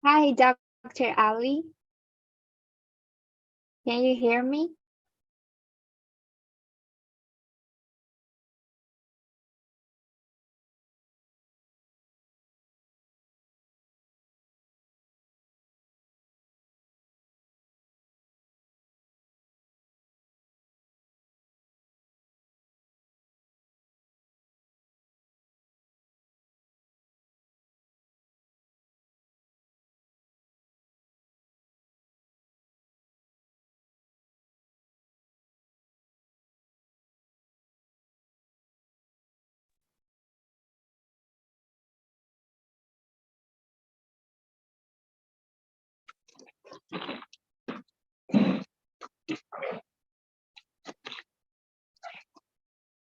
Hi, Dr. Ali. Can you hear me?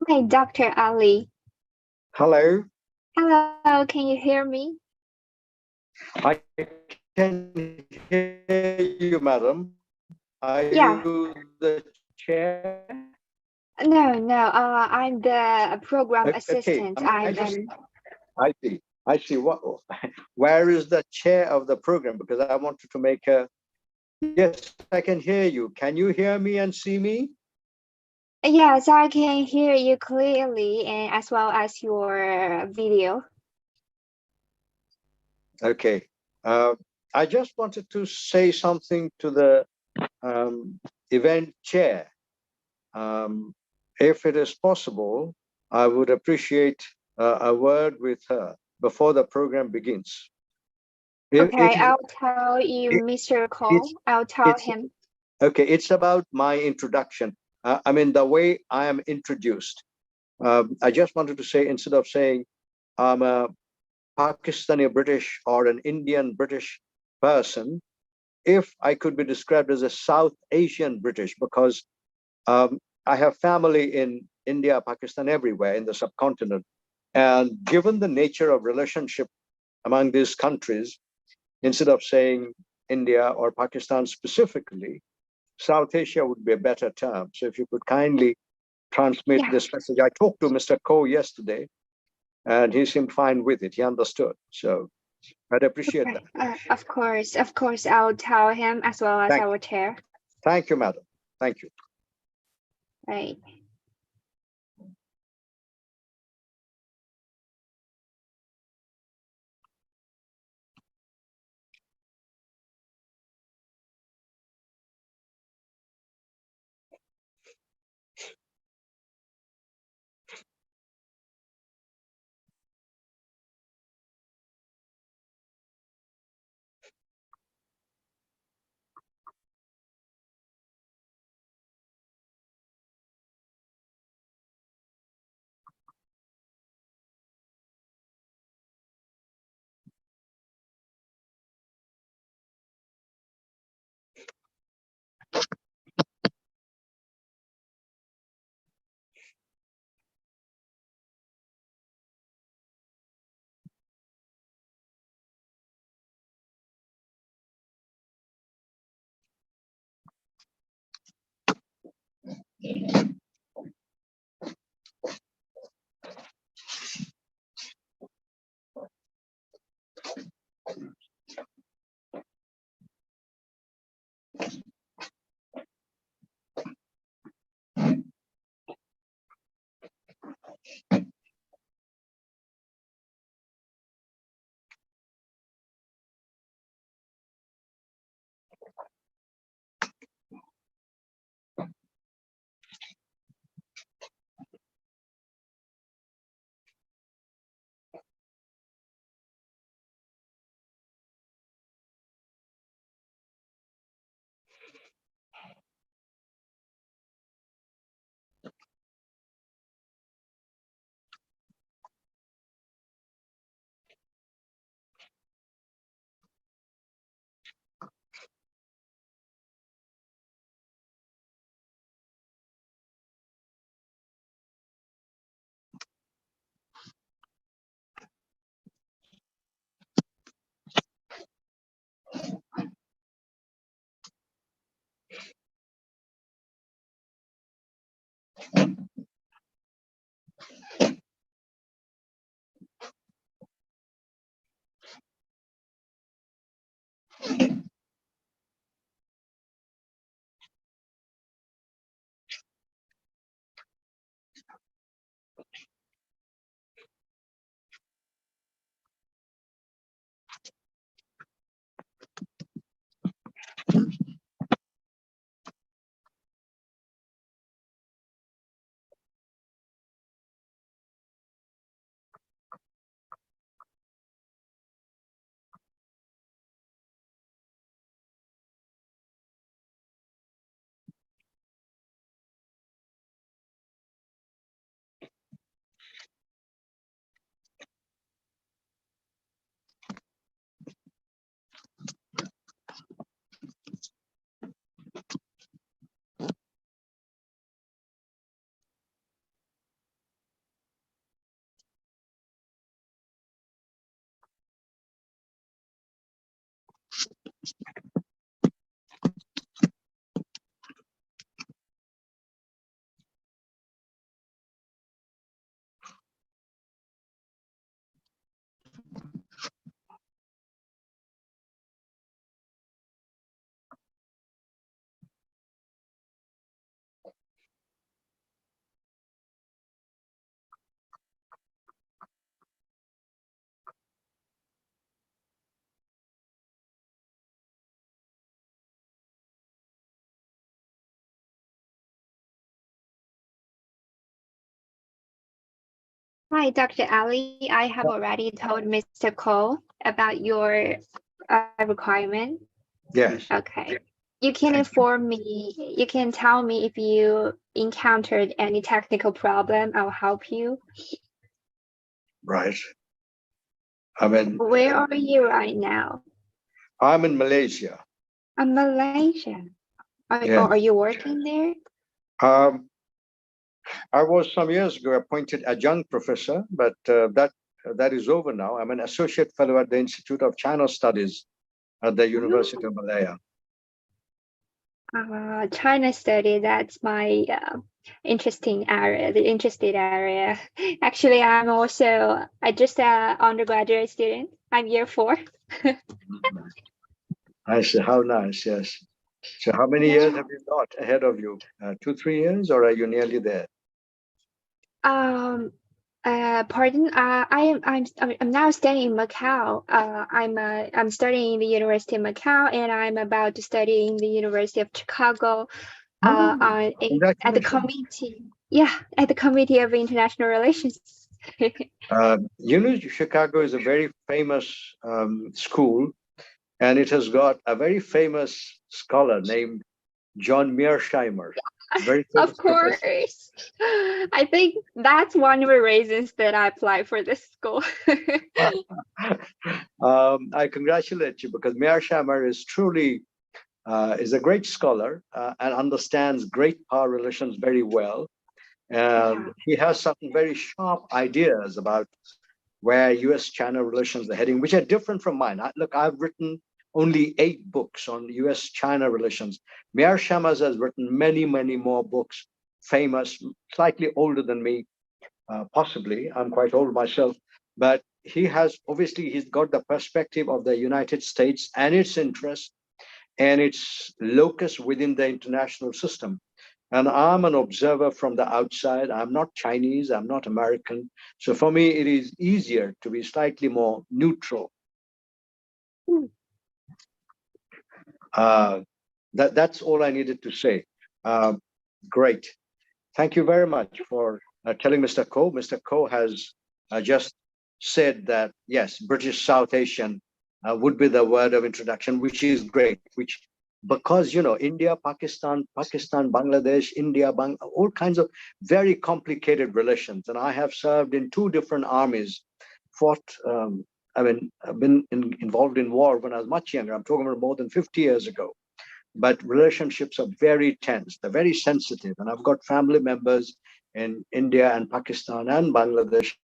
Hi, Dr. Ali. Hello, Hello, can you hear me? I can hear you, madam. Are Yeah. you the chair? No, I'm the program Okay, assistant. I see. I see. Where is the chair of the program? Because I wanted to make a, yes, I can hear you. Can you hear me and see me? Yes, I can hear you clearly and as well as your video. Okay. Uh, I just wanted to say something to the um, event chair. Um, if it is possible, I would appreciate a word with her before the program begins. Okay, It is I'll tell you, it, Mr. Cole. it's I'll tell it's him. okay. It's about my introduction. I mean the way I am introduced. I just wanted to say, instead of saying I'm a Pakistani British or an Indian British person, if I could be described as a South Asian British, because I have family in India, Pakistan, everywhere in the subcontinent. And given the nature of relationship among these countries, instead of saying India or Pakistan specifically, South Asia would be a better term. So if you could kindly transmit Yeah, this message. I talked to Mr. Ko yesterday and he seemed fine with it. He understood. So I'd appreciate that. okay. Of course, I'll tell him as well as Thank our you. chair. Thank you, madam. Thank you. Right. Hi, Dr. Ali. I have already told Mr. Cole about your requirement. Yes. Okay. You can inform me, you can tell me if you encountered any technical problem, I'll help you. Right. I mean, Where are you right now? I'm in Malaysia. Malaysia. Yeah. Are you working there? I was some years ago appointed adjunct professor, but that is over now. I'm an associate fellow at the Institute of China Studies at the University of Malaya. China study, that's my interesting area, the interested area. Actually, I just undergraduate student. I'm year 4. I see. How nice. Yes. So how many years have you got ahead of you? 2, 3 years, or are you nearly there? Pardon. I'm now studying in Macau. I'm studying in the University of Macau, and I'm about to study in the University of Chicago. At the committee. Yeah, at the Committee of International Relations. Chicago is a very famous school, and it has got a very famous scholar named John Mearsheimer. Very famous Of course. Professor. I think that's one of the reasons that I applied for this school. I congratulate you, because Mearsheimer is truly is a great scholar and understands great power relations very well. And he has some very sharp ideas about where US-China relations are heading, which are different from mine. Look, I've written only 8 books on US-China relations. Mearsheimer has written many, many more books, famous, slightly older than me, possibly. I'm quite old myself, but he's got the perspective of the United States and its interests and its locus within the international system. And I'm an observer from the outside. I'm not Chinese, I'm not American. So for me, it is easier to be slightly more neutral. That's all I needed to say. Great. Thank you very much for telling Mr. Ko. Mr. Ko has just said that, yes, British South Asian would be the word of introduction, which is great, because India, Pakistan, Bangladesh, India, all kinds of very complicated relations. And I have served in 2 different armies, I've been involved in war when I was much younger. I'm talking about more than 50 years ago. But relationships are very tense, they're very sensitive. And I've got family members in India and Pakistan and Bangladesh.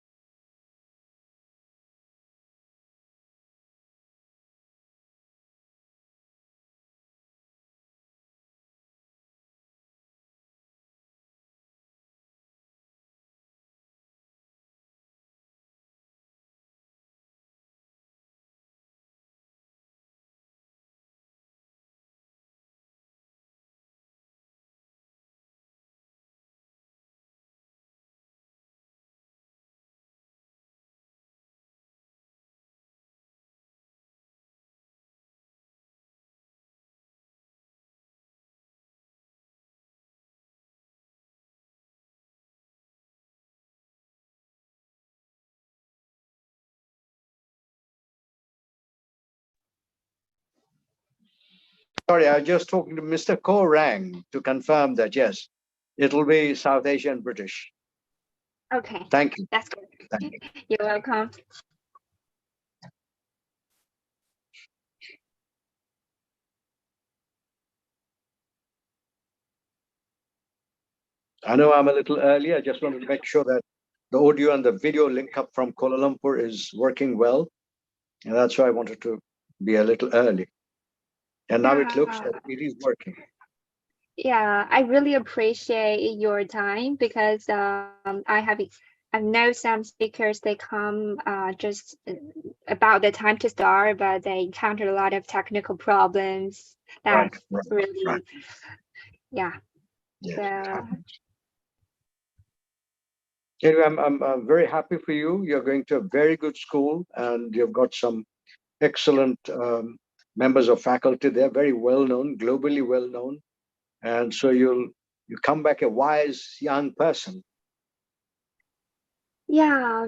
Sorry, I was just talking to Mr. Ko Rang to confirm that, yes, it'll be South Asian British. Okay. Thank you. That's good. Thank you. You're welcome. I know I'm a little early. I just wanted to make sure that the audio and the video link up from Kuala Lumpur is working well. And that's why I wanted to be a little early. And now it looks Yeah. that it is working. Yeah, I really appreciate your time because I know some speakers they come just about the time to start, but they encounter a lot of technical problems. Right, That's right, right. really, yeah. Yes, it So happens. Anyway, I'm very happy for you. You're going to a very good school, and you've got some excellent members of faculty. They're very well known, globally well known, and so you come back a wise young person. yeah,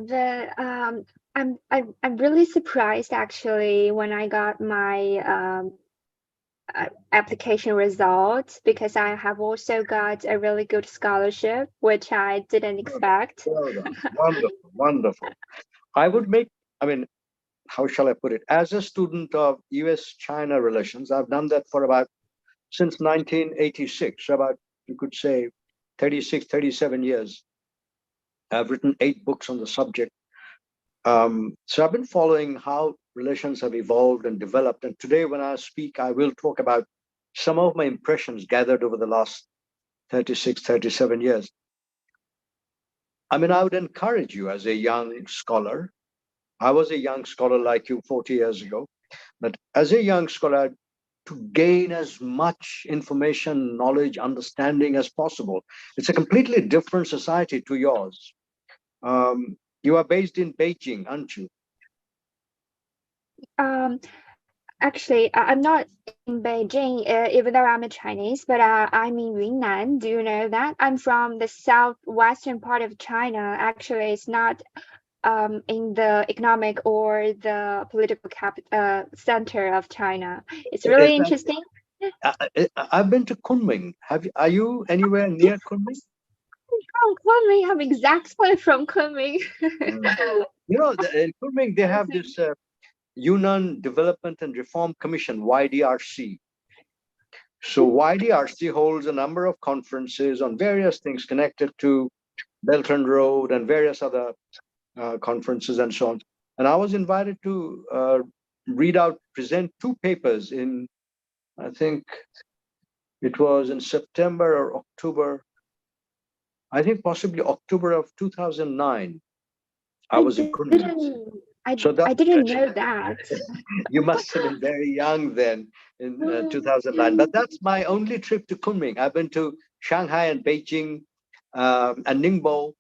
I'm really surprised actually when I got my application results because I have also got a really good scholarship, which I didn't expect. Well done. Wonderful, wonderful. I would make, I mean, how shall I put it? As a student of US-China relations, I've done that for about since 1986, so about, you could say, 36, 37 years. I've written 8 books on the subject. So I've been following how relations have evolved and developed. And today, when I speak, I will talk about some of my impressions gathered over the last 36, 37 years. I mean, I would encourage you as a young scholar. I was a young scholar like you 40 years ago, but as a young scholar, to gain as much information, knowledge, understanding as possible. It's a completely different society to yours. You are based in Beijing, aren't you? Um, Actually, I'm not in Beijing, even though I'm a Chinese, but I'm in Yunnan. Do you know that? I'm from the southwestern part of China. Actually, it's not in the economic or the political center of China. It's Is really that, interesting. I've been to Kunming. Are you anywhere Yeah, near Kunming? from Kunming. I'm exactly from Kunming. Mm. You know, in Kunming, they have Amazing. this Yunnan Development and Reform Commission, YDRC. So YDRC holds a number of conferences on various things connected to Belt and Road and various other conferences and so on. And I was invited to present 2 papers in, I think it was in September or October, I think possibly October of 2009. I I was in Kunming. didn't. I So that I didn't know that. you must have been very young then in 2009. But that's my only trip to Kunming. I've been to Shanghai and Beijing and Ningbo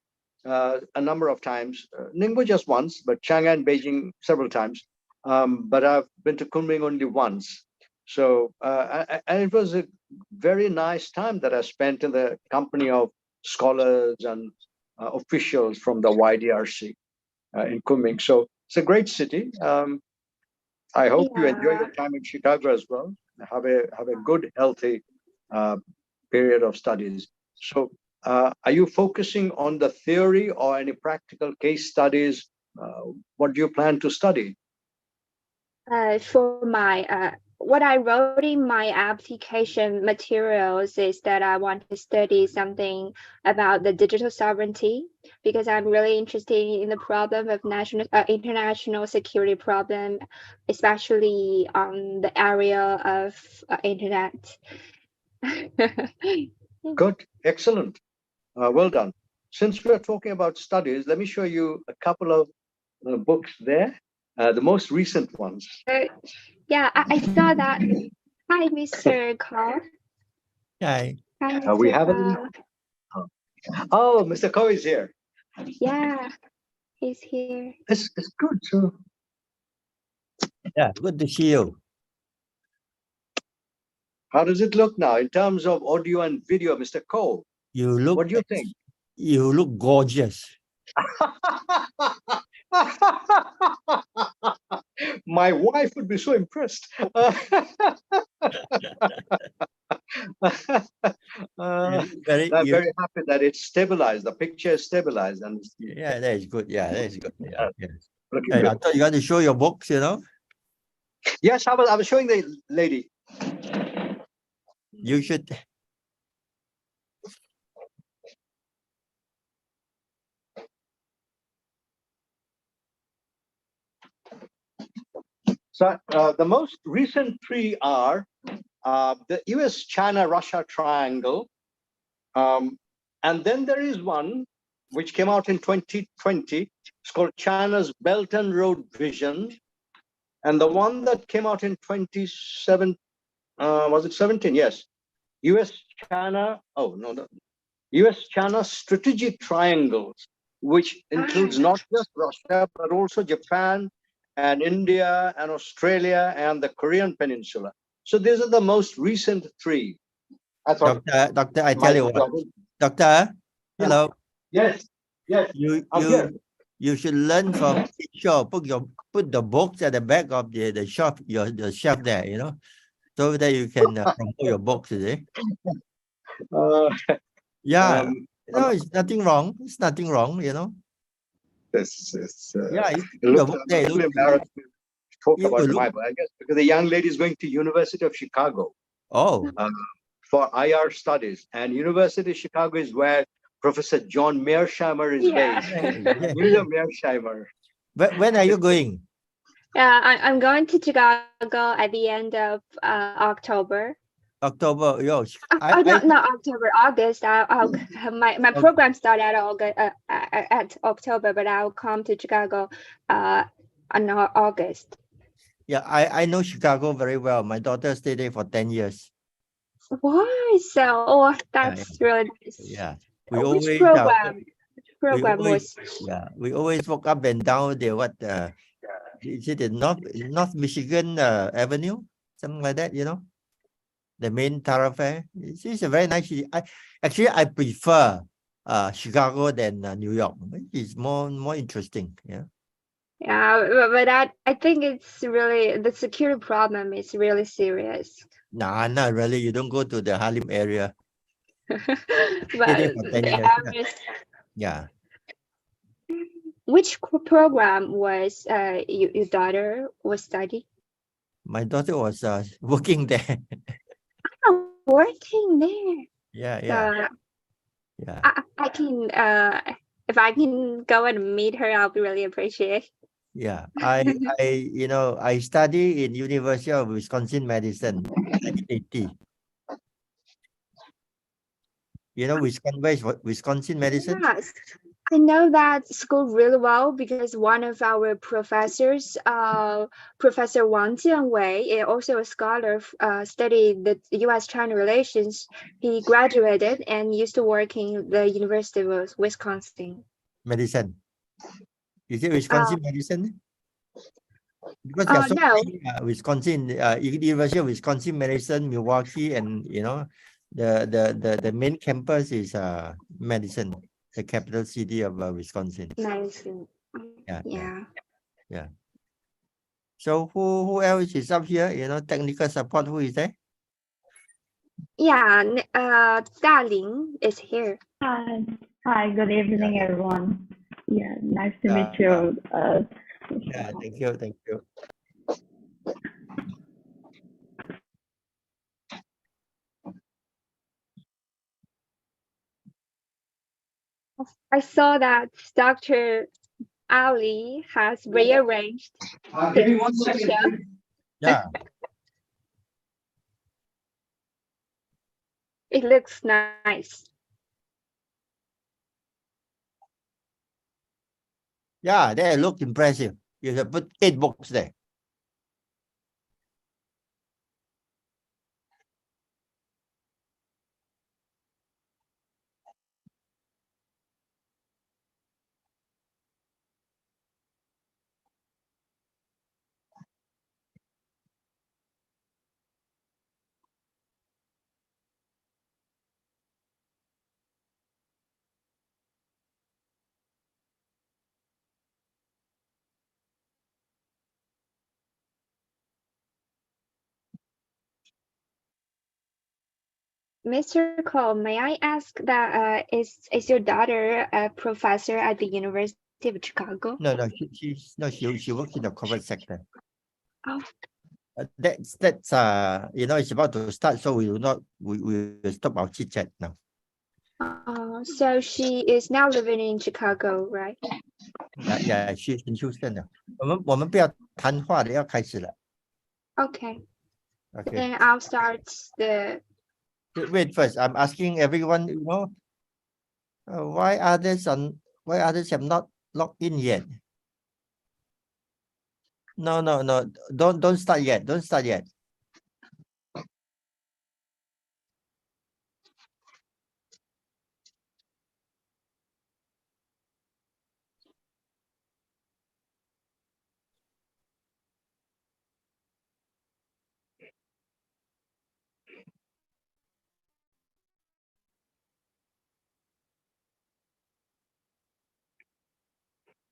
a number of times. Ningbo just once, but Shanghai and Beijing several times. But I've been to Kunming only once. So, and it was a very nice time that I spent in the company of scholars and officials from the YDRC in Kunming. So it's a great city. I hope you enjoy Yeah. your time in Chicago as well. Have a good, healthy uh, period of studies. So, are you focusing on the theory or any practical case studies? What do you plan to study? For my what I wrote in my application materials is that I want to study something about the digital sovereignty because I'm really interested in the problem of national international security problem, especially on the area of internet. Good, excellent, well done. Since we're talking about studies, let me show you a couple of books there, the most recent ones. Uh, yeah, I saw that. Hi, Mr. Carl. Yeah, Hi, We Mr. have a little. Carl. Oh, Mr. Coe is here. Yeah, he's here. It's good. So, yeah, good to see you. how does it look now in terms of audio and video, Mr. Cole? You look, What do you think? you look gorgeous. My wife would be so impressed. You look very, I'm you, very happy that it's stabilized. The picture is stabilized and yeah, that is good. Yeah, that is good. Yeah, yes. looking Hey, I good. thought you got to show your books, you know. Yes, I was showing the lady. You should. So the most recent 3 are the US-China-Russia triangle. And then there is one which came out in 2020. It's called China's Belt and Road Vision. And the one that came out in 27, was it 17? Yes. US-China, US-China Strategic Triangles, which includes not just Russia, but also Japan and India and Australia and the Korean Peninsula. So these are the most recent three. I thought, Doctor, I tell you what, Doctor, hello. Yes, yes. You should learn from teacher. Put the books at the back of the shelf, the shelf there, you know, so that you can promote your books, you see. Yeah, no, it's nothing wrong. It's nothing wrong, you know. Yeah, talk about the Bible, I guess, because the young lady is going to University of Chicago. Oh. For IR studies, and University of Chicago is where Professor John Mearsheimer is based. You know Mearsheimer. When are you going? I'm going to Chicago at the end of October. October, not October, August. My program started at October, but I'll come to Chicago in August. Yeah, I know Chicago very well. My daughter stayed there for 10 years. Why? So, that's really nice. Yeah. We always we always walk up and down the is it the North Michigan Avenue, something like that, you know, the main thoroughfare. It's a very nice city. I prefer Chicago than New York. It's more interesting. Yeah, but I think it's really, the security problem is really serious. Nah, not really. You don't go to the Harlem area. But yeah. Which program was your daughter was studying? My daughter was working there. Working there. Yeah. I can if I can go and meet her, I'll be really appreciate. Yeah, I study in University of Wisconsin Madison, 1980. You know Wisconsin Madison? Yes, I know that school really well because one of our professors, Professor Wang Jianwei, is also a scholar, studied the U.S.-China relations. He graduated and used to work in the University of Wisconsin. Madison. Is it Wisconsin Madison? Because there are so many, Wisconsin, University of Wisconsin Madison, Milwaukee, and you know, the main campus is Madison, the capital city of Wisconsin. Madison. Yeah. So who else is up here? You know, technical support. Who is there? Yeah, Daling is here. Hi. Good evening, everyone. Yeah, nice to meet you. Yeah, thank you. I saw that Dr. Ali has rearranged. Give me 1 second. Yeah. It looks nice. Yeah, they look impressive. You have put 8 books there. Mr. Cole, may I ask that is your daughter a professor at the University of Chicago? No, she works in the corporate sector. Oh. That's you know, it's about to start, so we will stop our chit chat now. So she is now living in Chicago, right? Yeah, she's in Houston now. 我们不要谈话了，要开始了。Okay. Okay. Then I'll start the. Wait first. I'm asking everyone, why others have not logged in yet? No. Don't start yet. Don't start yet.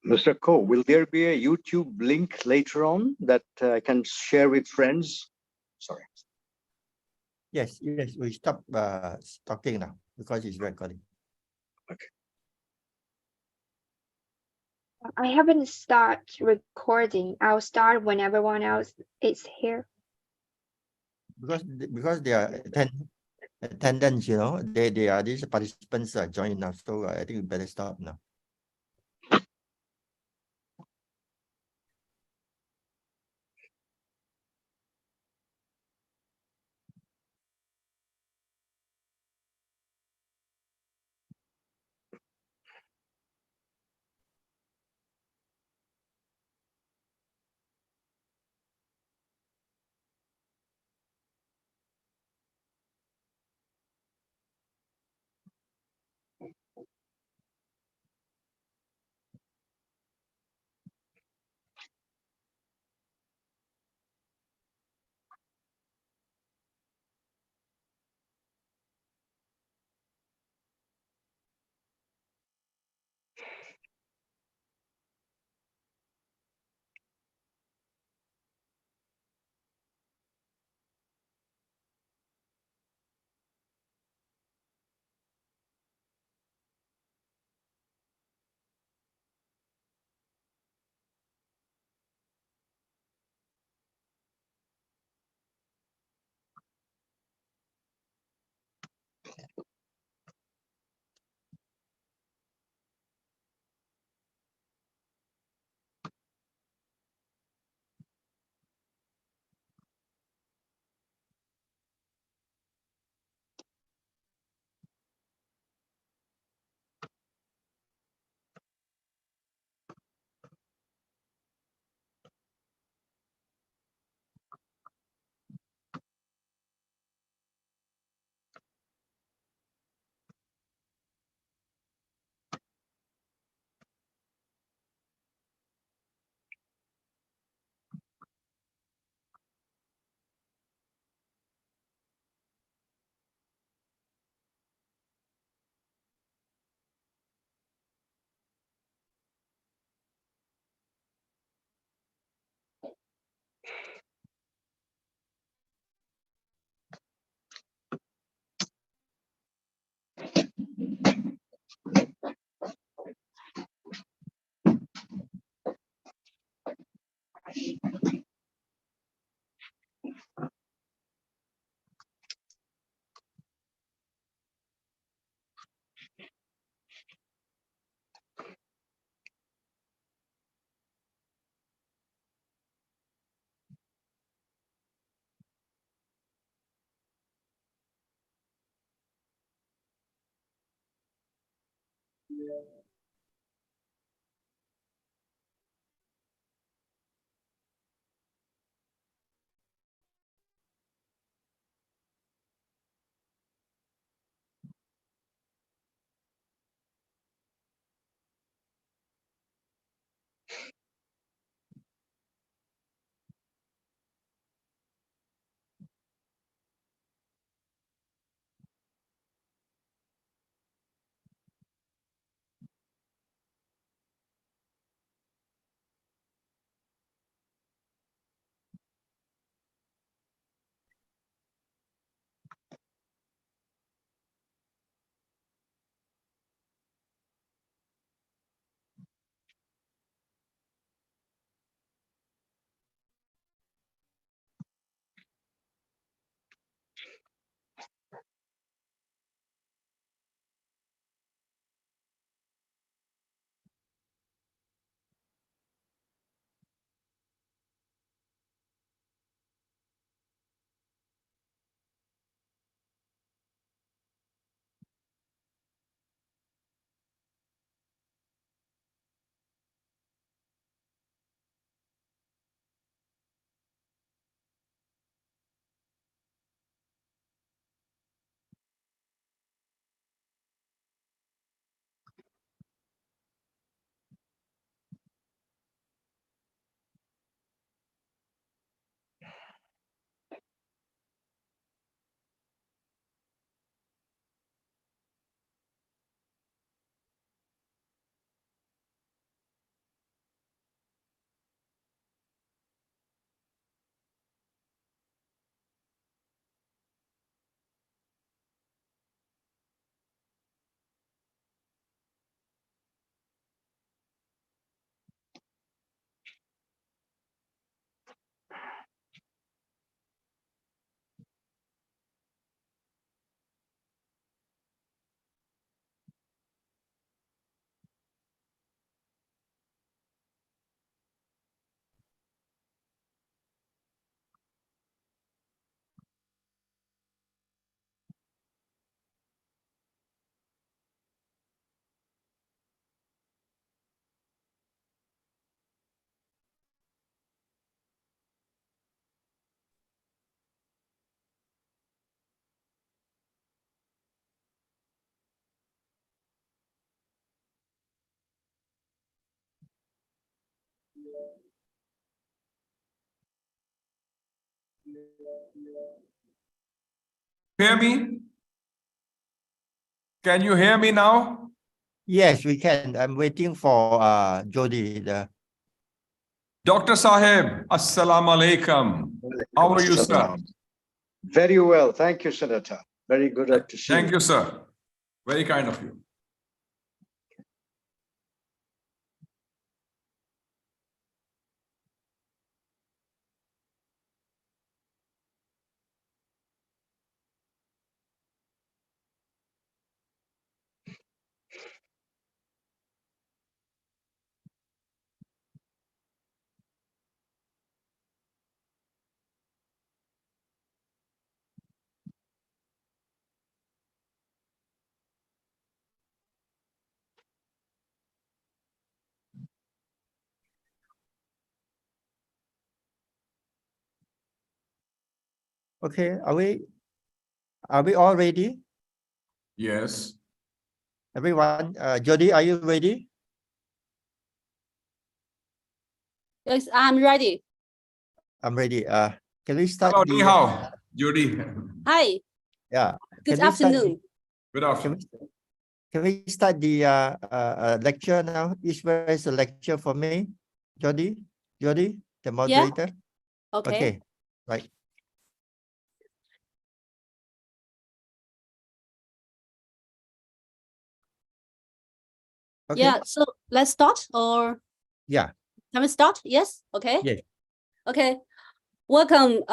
Mr. Ko, will there be a YouTube link later on that I can share with friends? Sorry. Yes. We stop talking now because it's recording. I haven't start recording. I'll start when everyone else is here. Because they are attendants, they are these participants are joining now. So I think we better start now. Hear me? Can you hear me now? Yes, we can. I'm waiting for Jody. Dr. Sahib, Assalamu alaikum. How are you, sir? Very well. Thank you, Senator. Very good to see you. Thank you, sir. Very kind of you. Okay, are we all ready? Yes. Everyone, Jody, are you ready? Yes, I'm ready. I'm ready. Can we start Hello, the ni hao, Judy. Hi, yeah? good Can we start afternoon. Good Can afternoon. can we start the lecture now? Each is a lecture for me. Jody, the moderator. Okay. Right. Okay. Yeah, so let's start or Yeah. can we start? Yes, okay. Yes. Okay. Welcome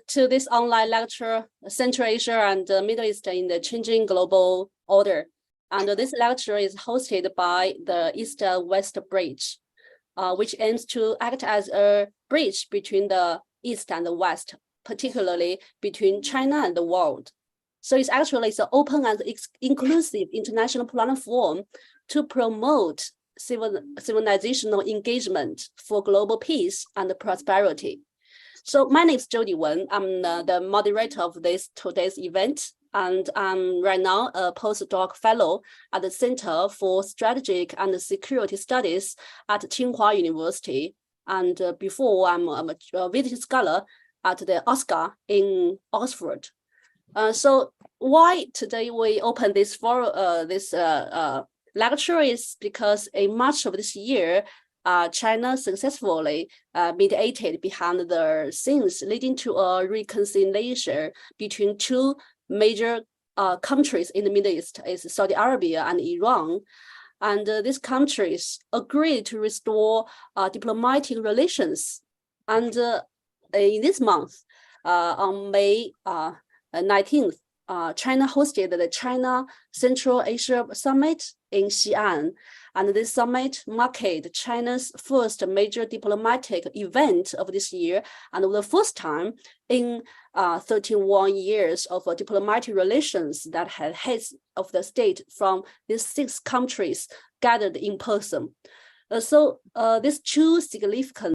to this online lecture, Central Asia and the Middle East in the Changing Global Order. And this lecture is hosted by the East-West Bridge, which aims to act as a bridge between the East and the West, particularly between China and the world. So it's actually an open and inclusive international platform to promote civilizational engagement for global peace and prosperity. So my name is Jody Wen. I'm the moderator of today's event, and I'm right now a postdoc fellow at the Center for Strategic and Security Studies at Tsinghua University. And before, I'm a visiting scholar at the OSCAR in Oxford. So why today we open this lecture is because in March of this year, China successfully mediated behind the scenes, leading to a reconciliation between two major countries in the Middle East, is Saudi Arabia and Iran. And these countries agreed to restore diplomatic relations. And in this month, on May 19th, China hosted the China Central Asia Summit in Xi'an. And this summit marked China's first major diplomatic event of this year, and the first time in 31 years of diplomatic relations that had heads of the state from these 6 countries gathered in person. So these two significant